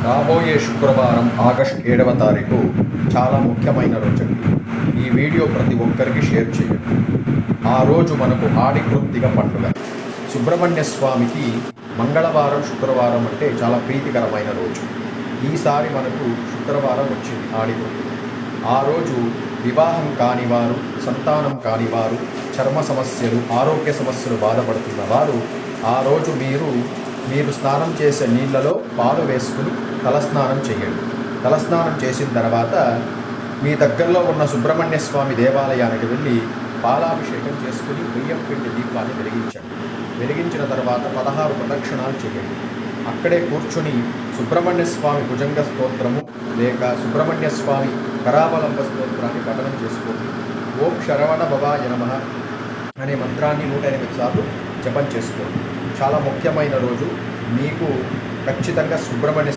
రాబోయే శుక్రవారం ఆగస్టు 7వ తారీఖు చాలా ముఖ్యమైన రోజు. ఈ వీడియో ప్రతి ఒక్కరికి షేర్ చేయండి. ఆ రోజు మనకు ఆడి కృత్తిక పండుగ. సుబ్రహ్మణ్య స్వామికి మంగళవారం శుక్రవారం అంటే చాలా ప్రీతికరమైన రోజు. ఈసారి మనకు శుక్రవారం వచ్చింది ఆడి కృత్తిక. ఆ రోజు వివాహం కానివారు, సంతానం కానివారు, చర్మ సమస్యలు, ఆరోగ్య సమస్యలు బాధపడుతున్న వారు ఆ రోజు మీరు స్నానం చేసే నీళ్ళలో పాలు వేసుకుని తలస్నానం చేయండి. తలస్నానం చేసిన తర్వాత మీ దగ్గరలో ఉన్న సుబ్రహ్మణ్య స్వామి దేవాలయానికి వెళ్ళి పాలాభిషేకం చేసుకుని బియ్యం పిండి దీపాన్ని వెలిగించండి. వెలిగించిన తర్వాత 16 ప్రదక్షిణాలు చేయండి. అక్కడే కూర్చుని సుబ్రహ్మణ్య స్వామి భుజంగ స్తోత్రము లేక సుబ్రహ్మణ్య స్వామి కరావలంబ స్తోత్రాన్ని పఠనం చేసుకోండి. ఓం శరవణ భవాయ నమః అనే మంత్రాన్ని 108 సార్లు జపం చేసుకోండి. చాలా ముఖ్యమైన రోజు. మీకు ఖచ్చితంగా సుబ్రహ్మణ్య